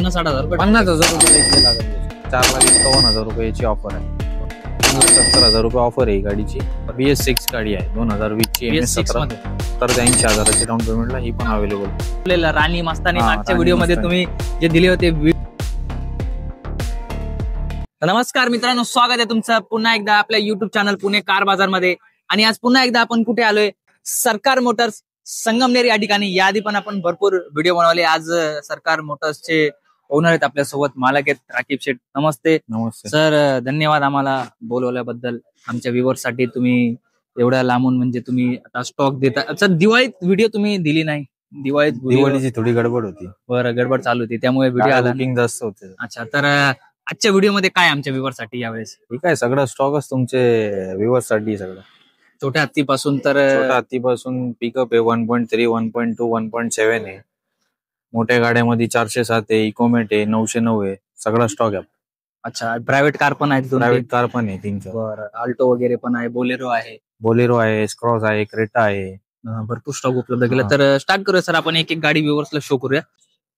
50,000 50,000 रुपये देखील लागेल. 4,51,000 रुपयाची ऑफर आहे. 70,000 रुपये ऑफर आहे ही गाडीची. BS6 गाडी आहे 2020 ची MS17 तर 80,000ची डाऊन पेमेंटला ही पण अवेलेबल. राणी मस्तानी मागच्या व्हिडिओ मध्ये तुम्ही जे दिले होते. नमस्कार मित्रांनो, स्वागत आहे तुमचं पुन्हा एकदा आपल्या युट्यूब चॅनल पुणे कार बाजार मध्ये. आणि आज पुन्हा एकदा आपण कुठे आलोय? सरकार मोटर्स संगमनेर या ठिकाणी. याआधी पण आपण भरपूर व्हिडिओ बनवले. आज सरकार मोटर्सचे ओनर आहेत आपल्यासोबत, मालक आहेत राकीब शेठ. नमस्ते. नमस्ते सर, धन्यवाद आम्हाला बोलवल्याबद्दल. आमच्या व्ह्यूअर्स साठी तुम्ही एवढ्या लांबून म्हणजे तुम्ही आता स्टॉक देता. सर, दिवाळीत व्हिडिओ तुम्ही दिली नाही. दिवाळीची थोडी गडबड होती. बरं, गडबड चालू होती त्यामुळे व्हिडिओ आला बुकिंग जास्त होते. अच्छा, तर आजच्या व्हिडिओमध्ये काय आमच्या व्ह्यूअर्स साठी यावेळेस? ठीक आहे, सगळं स्टॉकच तुमचे व्ह्यूअर्स साठी. सगळं छोट्या हत्तीपासून तर छोट्या हत्तीपासून पिकअप आहे 1.3, 1.2, 1.7 आहे. मोठ्या गाड्यामध्ये 407 आहे, इकोमेट आहे, 909 आहे. सगळा स्टॉक आहे. अच्छा, प्रायव्हेट कार पण आहेत? प्रायव्हेट कार पण आहे 3. बरं, आल्टो वगैरे पण आहे, बोलेरो आहे, स्क्रॉस आहे, क्रेटा आहे. भरपूर स्टॉक उपलब्ध केला. तर स्टार्ट करूया सर, आपण एक एक गाडी व्ह्यूअर्सला शो करूया.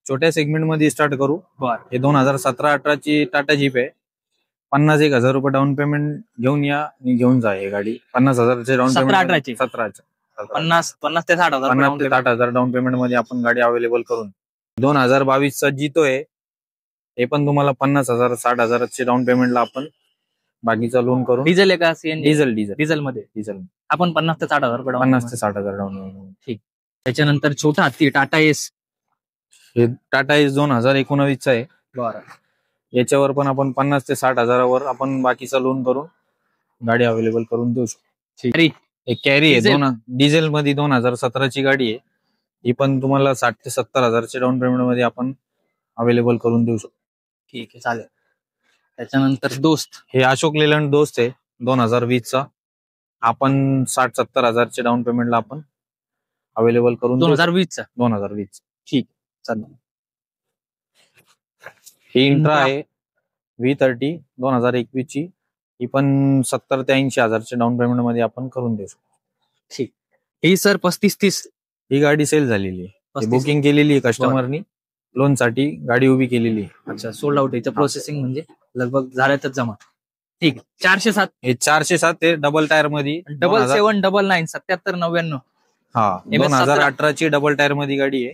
छोट्या सेगमेंट मध्ये स्टार्ट करू. बरं, हे 2017-18 ची टाटा जीप आहे. 51,000 रुपये डाऊन पेमेंट घेऊन या आणि घेऊन जा. ही गाडी 50,000चे डाऊन पेमेंट. 17-18 50 ते 60,000 50 ते 60,000 डाऊन पेमेंट मध्ये आपण गाडी अवेलेबल करून. 2022चा जितो आहे, हे पण तुम्हाला 50,000 60,000चे डाऊन पेमेंटला आपण बाकीचा लोन करून. डिझेल आहे का सीएनजी? डिझेल मध्ये डिझेल आपण 50 ते 60,000 रुपये 50 ते 60,000 डाऊन पेमेंट. ठीक. त्याच्यानंतर छोटा हत्ती टाटा एस. हे टाटा एस 2019चा आहे. बरं, याच्यावर पण आपण 50 ते 60,000वर आपण बाकीचा लोन करून गाडी अवेलेबल करून देऊ शकतो. एक कॅरी आहे डिझेल मध्ये 2017ची गाडी आहे. ही पण तुम्हाला 60 ते 70,000च्या डाऊन पेमेंट मध्ये आपण अवेलेबल करून देऊ शकतो. ठीक आहे, चालेल. त्याच्यानंतर दोस्त, हे अशोक लेलंड दोस्त आहे 2020चा. आपण 60-70,000च्या डाऊन पेमेंटला आपण अवेलेबल करून 2020. ठीक, चालेल. ही इंट्रा आहे V30 2021 ची. ही पण 70 ते 80,000च्या डाऊन पेमेंट मध्ये आपण करून देऊ शकतो. ठीक. ही सर 35-30. ही गाडी सेल झालेली आहे, बुकिंग केलेली आहे कस्टमरनी. लोन साठी गाडी उभी केलेली आहे. अच्छा, सोल्ड आउट. याचं प्रोसेसिंग म्हणजे लगभग झाल्यातच जमा. ठीक. 407. हे 407 आहे डबल टायर मध्ये. 7799 7799. हा, 2018 ची डबल टायर मध्ये गाडी आहे.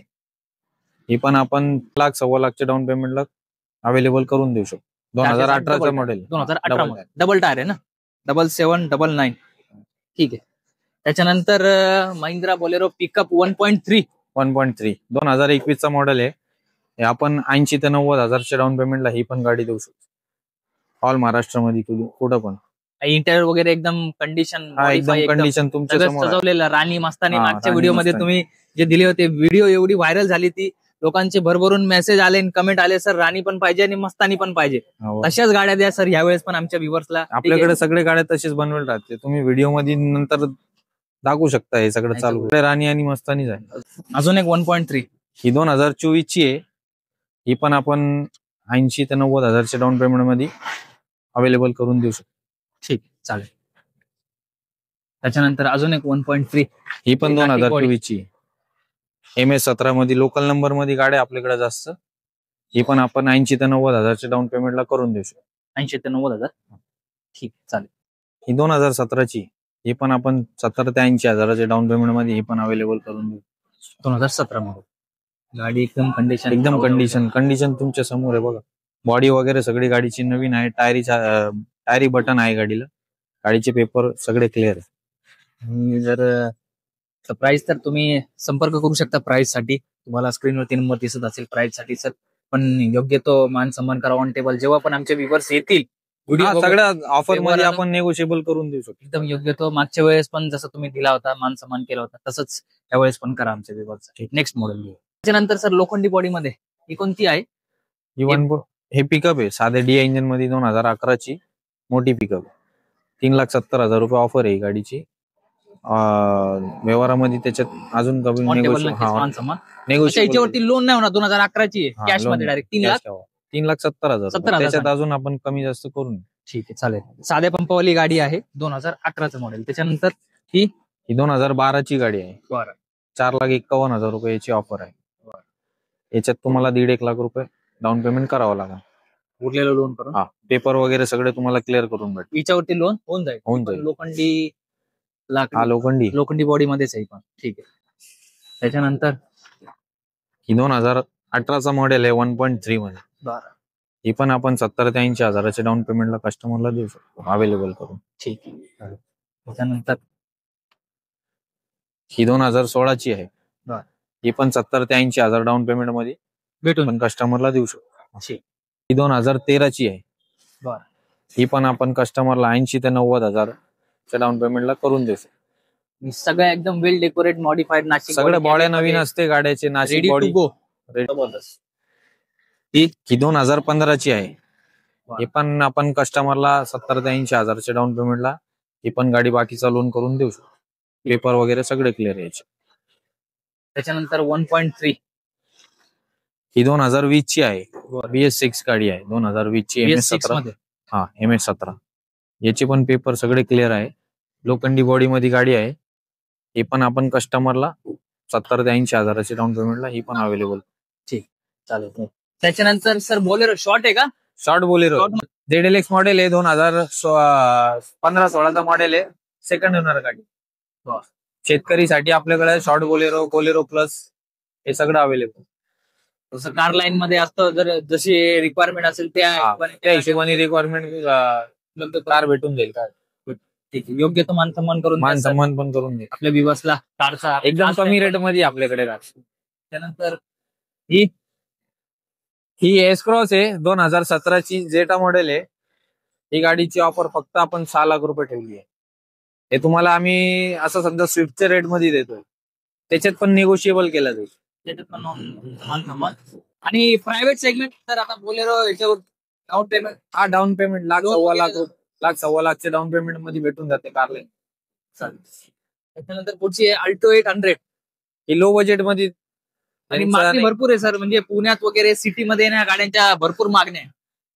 ही पण आपण 1,00,000-1,25,000च्या डाऊन पेमेंटला अवेलेबल करून देऊ शकतो. 2018चा मॉडेल. 2018 डबल टायर आहे ना? 7799. ठीक आहे. त्याच्यानंतर महिंद्रा बोलेरो पिकअप 1.3 2021चा मॉडेल आहे. हे आपण 80 ते 90,000च्या डाऊन पेमेंटला ही पण गाडी देऊ शकतो. ऑल महाराष्ट्रामध्ये कुठं पण. इंटेरियर वगैरे एकदम कंडिशन तुमच्या समोर सजवलेलं. राणी मस्तानी मागच्या व्हिडिओ मध्ये तुम्ही जे दिले होते, व्हिडिओ एवढी व्हायरल झाली ती, लोकांचे भरभरून मेसेज आले, कमेंट आले, सर राणी पण पाहिजे आणि मस्तानी पण पाहिजे. तशाच गाड्या द्या सर यावेळेस पण आमच्या व्ह्यूअर्सला. आपल्याकडे सगळे गाड्या तशीच बनवले राहते. तुम्ही व्हिडिओ मध्ये नंतर दाखवू शकता. हे सगळं चालू राणी आणि मस्तानीच आहे. अजून एक 1.3 ही 2024 ची आहे. ही पण आपण 80 ते 90,000च्या डाऊन पेमेंट मध्ये अवेलेबल करून देऊ शकतो. ठीक, चालेल. त्याच्यानंतर अजून एक 1.3. ही पण 2024 ची MS17 मध्ये लोकल नंबर मध्ये गाड्या आपल्याकडे जास्त. ही पण आपण 80 ते 90,000च्या डाऊन पेमेंटला करून देऊ शकतो. 80 ते 90,000. ठीक, चालेल. ही 2017 ची. ही पण आपण 70 ते 80,000च्या डाऊन पेमेंट मध्ये ही पण अवेलेबल करून देऊ. 2017 मध्ये गाडी एकदम कंडिशन तुमच्या समोर आहे बघा. बॉडी वगैरे सगळी गाडीची नवीन आहे. टायरी बटन आहे गाडीला. गाडीचे पेपर सगळे क्लिअर आहे. जर प्राइस तर तुम्ही संपर्क करू शकता. प्राइस साठी तुम्हाला स्क्रीनवरती नंबर दिसत असेल प्राइस साठी सर. पण योग्य तो मान सन्मान करा ऑन टेबल. जेव्हा पण आमचे व्ह्यूअर्स येतील सगळ्या ऑफर मध्ये आपण नेगोशिएबल करून देऊ शकतो. एकदम योग्य तो. मागच्या वेळेस पण जसं तुम्ही दिला होता, मान सन्मान केला होता, तसंच यावेळेस पण करा आमच्या व्ह्यूअर्स. नेक्स्ट मॉडेल घेऊ. त्याच्यानंतर सर लोखंडी बॉडी मध्ये ही कोणती आहे? हे पिकअप आहे साधे DI इंजिन मध्ये 2011 ची मोठी पिकअप. 3,70,000 रुपये ऑफर आहे गाडीची. व्यवहारामध्ये त्याच्यात अजून कमी याच्यावरती लोन नाही होणार. 2011 ची कॅश मध्ये डायरेक्ट 3,70,000. त्याच्यात अजून आपण कमी जास्त करून. ठीक आहे, चालेल. साध्या पंपावाली गाडी आहे 2011चं मॉडेल. त्याच्यानंतर ही 2012 ची गाडी आहे. बरं. 4,51,000 रुपये याची ऑफर आहे. याच्यात तुम्हाला 1.5 लाख रुपये डाऊन पेमेंट करावं लागेल. उरलेलं लोन करून हा, पेपर वगैरे सगळे तुम्हाला क्लिअर करून भेटेल. याच्यावरती लोन होऊन जाईल. होऊन पण जाईल. लोखंडी हा, लोखंडी बॉडी मध्येच आहे पण. ठीक आहे. त्याच्यानंतर ही 2018चा मॉडेल आहे 1.3 मध्ये. बरं, ही पण आपण 70 ते 80 हजाराच्या डाऊन पेमेंटला कस्टमरला देऊ शकतो अवेलेबल करून. ठीक आहे. त्याच्यानंतर ही 2016ची आहे. बरं. ही पण 70 ते 80 हजार डाऊन पेमेंट मध्ये भेटून पण कस्टमरला देऊ शकतो. ठीक. ही 2013ची आहे. बरं. ही पण आपण कस्टमरला 80 ते 90 हजारच्या डाऊन पेमेंटला करून देऊ शकतो. सगळं एकदम वेल डेकोरेट मॉडिफाईड नाशिक सगळ्या बॉड्या नवीन असते गाड्याचे. Nashik ready body to go. ही 2015ची आहे. हे पण आपण कस्टमरला 70 ते 80 हजारच्या डाऊन पेमेंटला ही पण गाडी बाकीचा लोन करून देऊ शकतो. पेपर वगैरे सगळे क्लिअर यायचे. त्याच्यानंतर 1.3 ही 2020ची आहे. BS6 गाडी आहे. 2020ची MS17. हा, MS17. याचे पण पेपर सगळे क्लिअर आहे. लोखंडी बॉडी मध्ये गाडी आहे. हे पण आपण कस्टमरला 70 ते 80 हजाराच्या डाऊन पेमेंटला ही पण अवेलेबल. ठीक, चालेल. त्याच्यानंतर सर बोलेरो शॉर्ट आहे का? शॉर्ट बोलेरो ZLX मॉडेल आहे. 2015-16चा मॉडेल आहे. सेकंड ओनर गाडी. शेतकरीसाठी आपल्याकडे शॉर्ट बोलेरो प्लस हे सगळं अवेलेबल. तसं कार लाईन मध्ये असतं. जर जशी रिक्वायरमेंट असेल त्या हिशोबाने रिक्वायरमेंट कार भेटून जाईल. ठीक आहे. योग्य तो मान सन्मान पण करून दे आपल्या विवासला कारचा एकदम कमी रेट मध्ये आपल्याकडे. त्यानंतर ही एस क्रॉस आहे. 2017ची जेटा मॉडेल आहे. ही गाडीची ऑफर फक्त आपण 6 लाख रुपये ठेवली आहे. हे तुम्हाला आम्ही असं समजा स्विफ्टच्या रेट मध्ये देतोय. त्याच्यात पण निगोशिएबल केलं जाईल. आणि प्रायव्हेट सेगमेंट तर आता बोलेरो याच्यावर down payment down payment lakh सव्वा लाखचे डाऊन पेमेंट मध्ये भेटून जाते कारला. त्याच्यानंतर पुढची अल्टो 800. ही लो बजेट मध्ये आणि मागणी भरपूर आहे सर. म्हणजे पुण्यात वगैरे सिटी मध्ये ना गाड्यांच्या भरपूर मागण्या.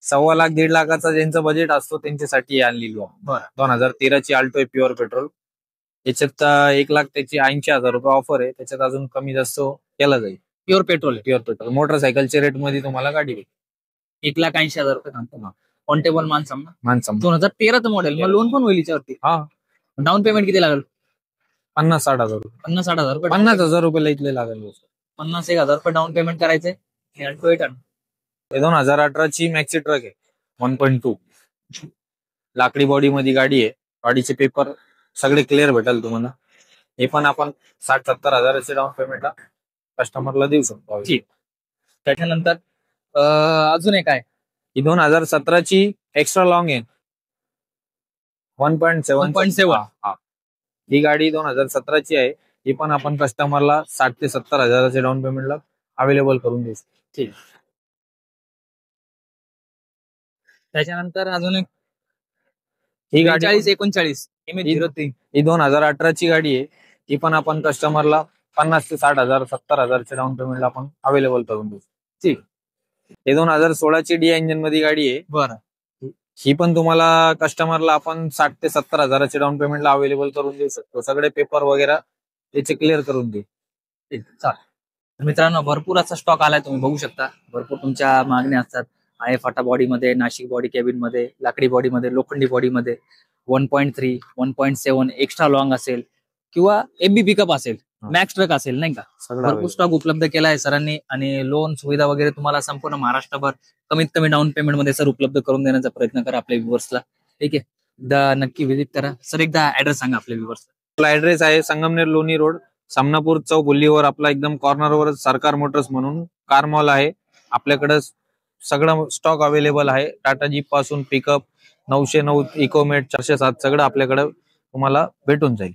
1.25 लाख 1.5 लाखाचा ज्यांचं बजेट असतो त्यांच्यासाठी आणलेली. 2013ची अल्टो आहे. Pure petrol. याच्यात 1 लाख त्याची 80 हजार रुपये ऑफर आहे. त्याच्यात अजून कमी जास्त केला जाईल. प्युअर पेट्रोल मोटरसायकलच्या रेट मध्ये तुम्हाला गाडी भेटेल. 1,80,000 रुपये कॉन्टेबल मानसम 2013चं मॉडेल. मग लोन पण होईल याच्यावरती. हा, डाऊन पेमेंट किती लागेल? 50-60 हजार रुपये. 50-60 रुपये. 50,000 रुपये इथले लागेल. 50,000 रुपये डाऊन पेमेंट करायचे. 2018ची मॅक्सी ट्रक आहे. 1.2 लाकडी बॉडी मध्ये गाडी आहे. गाडीचे पेपर सगळे क्लिअर भेटेल तुम्हाला. हे पण आपण 60-70 हजाराचे डाऊन पेमेंटला कस्टमरला देऊ शकतो. ठीक. त्याच्यानंतर अजून एक आहे. ही 2017ची एक्स्ट्रा लॉंग आहे. 1.7. ही गाडी 2017ची आहे. ही पण आपण कस्टमरला 60 ते 70 हजाराच्या डाऊन पेमेंटला अवेलेबल करून देऊ. ठीक. त्याच्यानंतर अजून एक ही गाडी 3939 ही 2018ची गाडी आहे. ही पण आपण कस्टमरला 50 ते 60 हजार 70 हजारच्या डाऊन पेमेंटला आपण अवेलेबल करून देऊ. ठीक. हे 2016ची डी इंजिन मध्ये गाडी आहे. बरं. ही पण तुम्हाला कस्टमरला आपण 60 ते 70 हजाराच्या डाऊन पेमेंटला अवेलेबल करून देऊ शकतो. सगळे पेपर वगैरे त्याचे क्लिअर करून दे. चालेल. मित्रांनो, भरपूर असा स्टॉक आलाय. तुम्ही बघू शकता. भरपूर तुमच्या मागण्या असतात. आहे फाटा बॉडी मध्ये, नाशिक बॉडी कॅबिन मध्ये, लाकडी बॉडी मध्ये, लोखंडी बॉडी मध्ये, 1.3, 1.7 एक्स्ट्रा लॉंग असेल किंवा एमबी पिकअप असेल, मॅक्स ट्रक असेल, नाही का, भरपूर स्टॉक उपलब्ध केला आहे सरांनी. आणि लोन सुविधा वगैरे तुम्हाला संपूर्ण महाराष्ट्रभर कमीत कमी डाऊन पेमेंट मध्ये सर उपलब्ध करून देण्याचा प्रयत्न करा आपल्या व्ह्युअर्सला. ठीक आहे. एकदा नक्की व्हिजिट करा. सर एकदा ऍड्रेस सांगा आपल्या व्ह्युअर्सला. आपला ऍड्रेस आहे संगमनेर लोणी रोड, सामनापूर चौक बुल्लीवर. आपला एकदम कॉर्नरवर सरकार मोटर्स म्हणून कार मॉल आहे. आपल्याकडे सगळं स्टॉक अवेलेबल आहे. टाटा जीप पासून पिकअप 909 इकोमेट 407 सगळं आपल्याकडे तुम्हाला भेटून जाईल.